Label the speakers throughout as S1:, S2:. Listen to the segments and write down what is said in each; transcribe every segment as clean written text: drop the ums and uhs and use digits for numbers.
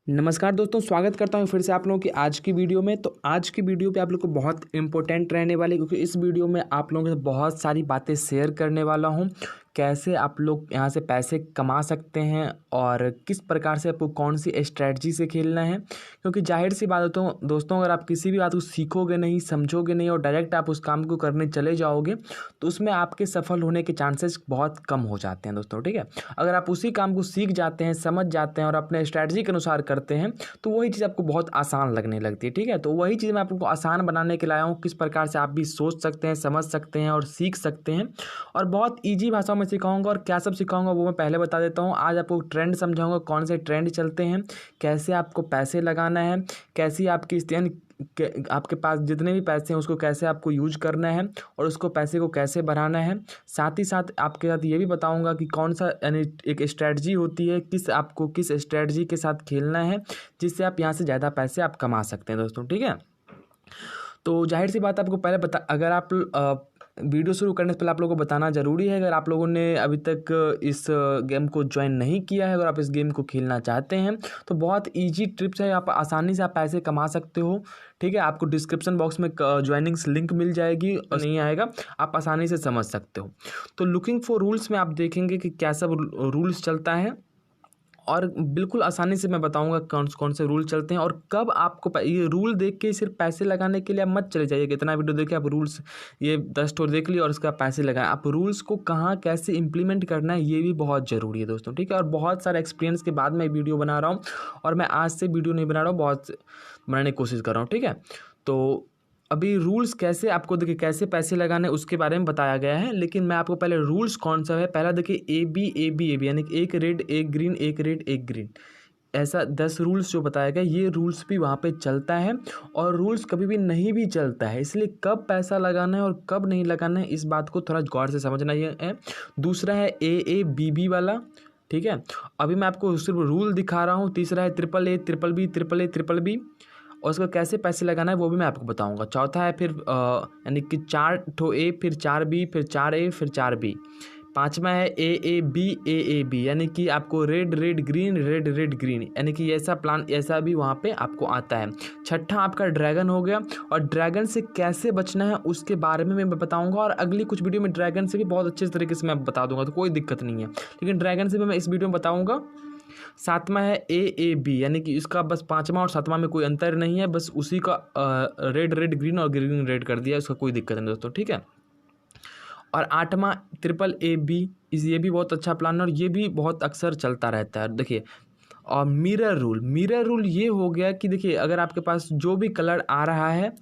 S1: नमस्कार दोस्तों, स्वागत करता हूँ फिर से आप लोगों की आज की वीडियो में। तो आज की वीडियो पे आप लोग को बहुत इंपॉर्टेंट रहने वाली, क्योंकि इस वीडियो में आप लोगों के साथ बहुत सारी बातें शेयर करने वाला हूँ। कैसे आप लोग यहाँ से पैसे कमा सकते हैं और किस प्रकार से आपको कौन सी स्ट्रैटेजी से खेलना है। क्योंकि जाहिर सी बात है दोस्तों, अगर आप किसी भी बात को सीखोगे नहीं, समझोगे नहीं और डायरेक्ट आप उस काम को करने चले जाओगे तो उसमें आपके सफल होने के चांसेस बहुत कम हो जाते हैं दोस्तों। ठीक है, अगर आप उसी काम को सीख जाते हैं, समझ जाते हैं और अपने स्ट्रैटेजी के अनुसार करते हैं तो वही चीज़ आपको बहुत आसान लगने लगती है। ठीक है, तो वही चीज़ मैं आप लोगों को आसान बनाने के लाया हूँ, किस प्रकार से आप भी सोच सकते हैं, समझ सकते हैं और सीख सकते हैं। और बहुत ईजी भाषा में सिखाऊंगा, और क्या सब सिखाऊंगा वो मैं पहले बता देता हूँ। आज आपको ट्रेंड समझाऊंगा, कौन से ट्रेंड चलते हैं, कैसे आपको पैसे लगाना है, कैसी आपकी आपके पास जितने भी पैसे हैं उसको कैसे आपको यूज करना है और उसको पैसे को कैसे बढ़ाना है। साथ ही साथ आपके साथ ये भी बताऊंगा कि कौन सा यानी एक स्ट्रैटेजी होती है, आपको किस स्ट्रैटेजी के साथ खेलना है जिससे आप यहाँ से ज़्यादा पैसे आप कमा सकते हैं दोस्तों। ठीक है, तो जाहिर सी बात आपको पहले अगर आप वीडियो शुरू करने से पहले आप लोगों को बताना ज़रूरी है, अगर आप लोगों ने अभी तक इस गेम को ज्वाइन नहीं किया है, अगर आप इस गेम को खेलना चाहते हैं तो बहुत इजी टिप्स है, आप आसानी से आप पैसे कमा सकते हो। ठीक है, आपको डिस्क्रिप्शन बॉक्स में ज्वाइनिंग्स लिंक मिल जाएगी, नहीं आएगा, आप आसानी से समझ सकते हो। तो लुकिंग फॉर रूल्स में आप देखेंगे कि क्या सब रूल्स चलता है और बिल्कुल आसानी से मैं बताऊंगा कौन कौन से रूल चलते हैं और कब आपको ये रूल देख के सिर्फ पैसे लगाने के लिए आप मत चले जाइए कि इतना वीडियो देखे आप रूल्स ये 10 स्टोर देख लिया और उसके बाद पैसे लगाएं। आप रूल्स को कहाँ कैसे इंप्लीमेंट करना है ये भी बहुत ज़रूरी है दोस्तों। ठीक है, और बहुत सारे एक्सपीरियंस के बाद मैं वीडियो बना रहा हूँ और मैं आज से वीडियो नहीं बना रहा हूँ, बहुत बनाने की कोशिश कर रहा हूँ। ठीक है, तो अभी रूल्स कैसे आपको देखिए कैसे पैसे लगाने उसके बारे में बताया गया है, लेकिन मैं आपको पहले रूल्स कौन सा है पहला देखिए ए बी यानी कि एक रेड एक ग्रीन, एक रेड एक ग्रीन, ऐसा 10 रूल्स जो बताया गया, ये रूल्स भी वहाँ पे चलता है। और रूल्स कभी भी नहीं भी चलता है, इसलिए कब पैसा लगाना है और कब नहीं लगाना है इस बात को थोड़ा गौर से समझना ये है। दूसरा है ए बी वाला। ठीक है, अभी मैं आपको सिर्फ रूल दिखा रहा हूँ। तीसरा है ए ट्रिपल बी और उसको कैसे पैसे लगाना है वो भी मैं आपको बताऊंगा। चौथा है फिर यानी कि 4 ठो ए, फिर 4 बी, फिर 4 ए, फिर 4 बी। पाँचवा है ए बी यानी कि आपको रेड रेड ग्रीन यानी कि ऐसा प्लान ऐसा भी वहाँ पे आपको आता है। छठा आपका ड्रैगन हो गया, और ड्रैगन से कैसे बचना है उसके बारे में मैं बताऊंगा, और अगली कुछ वीडियो में ड्रैगन से भी बहुत अच्छे तरीके से मैं बता दूंगा, तो कोई दिक्कत नहीं है, लेकिन ड्रैगन से भी मैं इस वीडियो में बताऊँगा। सातवां है ए बी यानी कि इसका बस पाँचवा और सातवां में कोई अंतर नहीं है, बस उसी का रेड रेड ग्रीन और ग्रीन रेड कर दिया, उसका कोई दिक्कत नहीं दोस्तों। ठीक है, और आठवां ट्रिपल ए बी, ये भी बहुत अच्छा प्लान है और ये भी बहुत अक्सर चलता रहता है। देखिए, और मिरर रूल ये हो गया कि देखिए अगर आपके पास जो भी कलर आ रहा है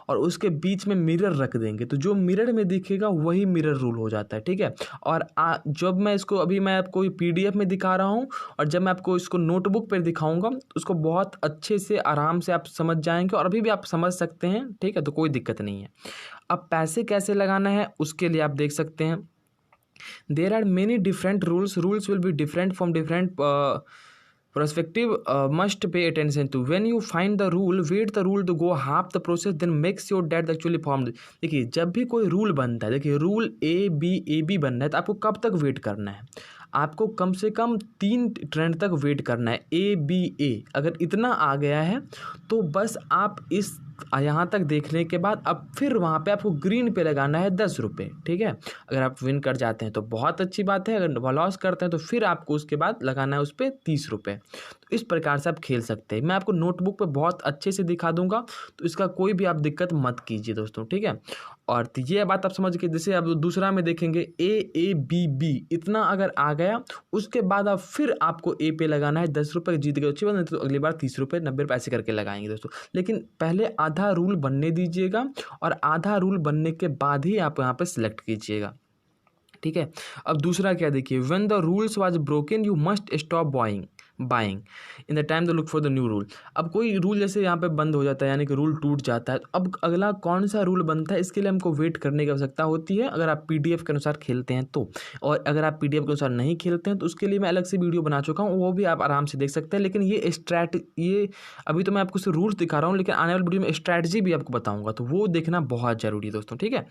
S1: और उसके बीच में मिरर रख देंगे तो जो मिरर में दिखेगा वही मिरर रूल हो जाता है। ठीक है, और जब मैं इसको अभी मैं आपको पीडीएफ में दिखा रहा हूँ और जब मैं आपको इसको नोटबुक पर दिखाऊंगा उसको बहुत अच्छे से आराम से आप समझ जाएंगे और अभी भी आप समझ सकते हैं। ठीक है, तो कोई दिक्कत नहीं है। अब पैसे कैसे लगाना है उसके लिए आप देख सकते हैं, there are many different rules will be different from different perspective, must pay attention to. When you find the rule, wait the rule to go half the process, then make sure that actually formed. देखिए जब भी कोई rule बनता है, देखिए rule A B बनना है तो आपको कब तक वेट करना है, आपको कम से कम 3 ट्रेंड तक वेट करना है। ए अगर इतना आ गया है तो बस आप इस यहाँ तक देखने के बाद अब फिर वहाँ पे आपको ग्रीन पे लगाना है 10 रुपये। ठीक है, अगर आप विन कर जाते हैं तो बहुत अच्छी बात है, अगर लॉस करते हैं तो फिर आपको उसके बाद लगाना है उस पर 30 रुपये। तो इस प्रकार से आप खेल सकते हैं, मैं आपको नोटबुक पे बहुत अच्छे से दिखा दूंगा, तो इसका कोई भी आप दिक्कत मत कीजिए दोस्तों। ठीक है, और तो ये बात आप समझ के, जैसे अब दूसरा में देखेंगे ए बी इतना अगर आ गया उसके बाद अब फिर आपको ए पे लगाना है 10 रुपये, जीत गए अच्छी बात, नहीं तो अगली बार 30 रुपये 90 पैसे करके लगाएंगे दोस्तों। लेकिन पहले आधा रूल बनने दीजिएगा और आधा रूल बनने के बाद ही आप यहाँ पे सिलेक्ट कीजिएगा। ठीक है, अब दूसरा क्या देखिए, when the rules was broken you must stop buying in the time the look for the new rule. अब कोई रूल जैसे यहाँ पे बंद हो जाता है यानी कि रूल टूट जाता है, तो अब अगला कौन सा रूल बनता है इसके लिए हमको वेट करने की आवश्यकता होती है, अगर आप पीडीएफ के अनुसार खेलते हैं तो। और अगर आप पीडीएफ के अनुसार नहीं खेलते हैं तो उसके लिए मैं अलग से वीडियो बना चुका हूँ, वो भी आप आराम से देख सकते हैं। लेकिन ये अभी तो मैं आपको सिर्फ रूल्स दिखा रहा हूँ, लेकिन आने वाली वीडियो में स्ट्रैटेजी भी आपको बताऊँगा, तो वो देखना बहुत ज़रूरी है दोस्तों। ठीक है,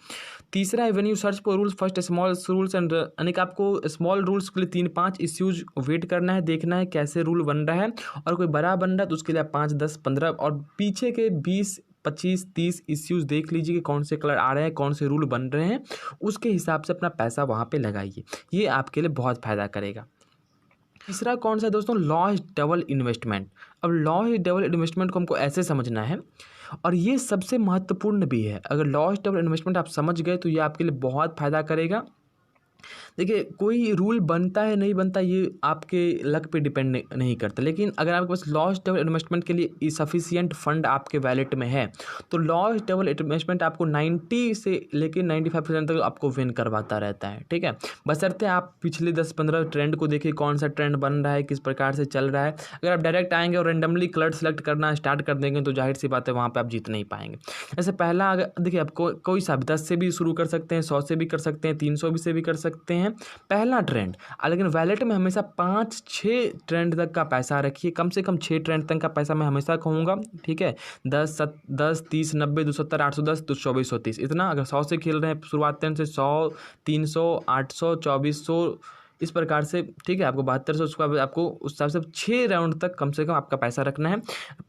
S1: तीसरा है when you search for rules first small rules and यानी कि आपको स्मॉल रूल्स के लिए 3-5 इश्यूज वेट करना है, देखना है कैसे ऐसे रूल बन रहा है और कोई बड़ा बन रहा है तो उसके लिए आप 5, 10, 15 और पीछे के 20, 25, 30 इश्यूज़ देख लीजिए कि कौन से कलर आ रहे हैं, कौन से रूल बन रहे हैं, उसके हिसाब से अपना पैसा वहाँ पे लगाइए। ये आपके लिए बहुत फ़ायदा करेगा। तीसरा कौन सा है दोस्तों, लॉस डबल इन्वेस्टमेंट। अब लॉस डबल इन्वेस्टमेंट को हमको ऐसे समझना है और ये सबसे महत्वपूर्ण भी है। अगर लॉस डबल इन्वेस्टमेंट आप समझ गए तो ये आपके लिए बहुत फ़ायदा करेगा। देखिए, कोई रूल बनता है नहीं बनता ये आपके लक पे डिपेंड नहीं करता, लेकिन अगर आपके पास लॉस डबल इन्वेस्टमेंट के लिए सफिशिएंट फंड आपके वैलेट में है तो लॉस डबल इन्वेस्टमेंट आपको 90 से लेके 95% तक आपको विन करवाता रहता है। ठीक है, बशर्ते आप पिछले 10-15 ट्रेंड को देखिए, कौन सा ट्रेंड बन रहा है, किस प्रकार से चल रहा है। अगर आप डायरेक्ट आएंगे और रेंडमली कलर सेलेक्ट करना स्टार्ट कर देंगे तो जाहिर सी बात है वहाँ पर आप जीत नहीं पाएंगे। जैसे पहला, अगर देखिए आप कोई सा 10 से भी शुरू कर सकते हैं, 100 से भी कर सकते हैं, 300 से भी कर सकते हैं पहला ट्रेंड। लेकिन वैलेट में हमेशा 5-6 ट्रेंड तक का पैसा रखिए, कम से कम 6 ट्रेंड तक का पैसा मैं हमेशा कहूँगा। ठीक है, 10, 30, 90, 270, 810, 2430 इतना। अगर 100 से खेल रहे हैं शुरुआत से 100, 300, 800, 2400 इस प्रकार से। ठीक है, आपको 7200, उसके बाद आपको उस हिसाब से 6 राउंड तक कम से कम आपका पैसा रखना है।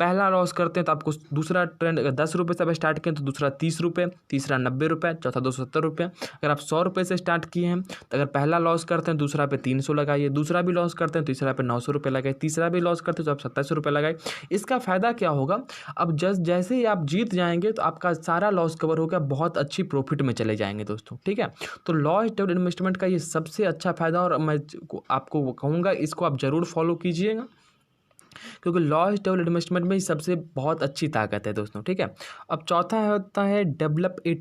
S1: पहला लॉस करते हैं तो आपको दूसरा ट्रेंड अगर 10 रुपये से आप स्टार्ट किए तो दूसरा 30 रुपये, तीसरा 90 रुपये, चौथा 270 रुपये। अगर आप 100 रुपये से स्टार्ट किए हैं तो अगर पहला लॉस करते हैं दूसरा पे 300 लगाइए, दूसरा भी लॉस करते हैं तीसरा पे 900 रुपये लगाइए, तीसरा भी लॉस करते हैं तो आप 2700 रुपये लगाइए। इसका फ़ायदा क्या होगा, अब जैसे ही आप जीत जाएंगे तो आपका सारा लॉस कवर होकर बहुत अच्छी प्रॉफिट में चले जाएंगे दोस्तों। ठीक है, तो लॉस डबल इन्वेस्टमेंट का ये सबसे अच्छा फ़ायदा और मैं आपको कहूँगा इसको आप ज़रूर फॉलो कीजिएगा, क्योंकि लॉस डबल इन्वेस्टमेंट में सबसे बहुत अच्छी ताकत है दोस्तों। ठीक है, अब चौथा होता है डेवलप ए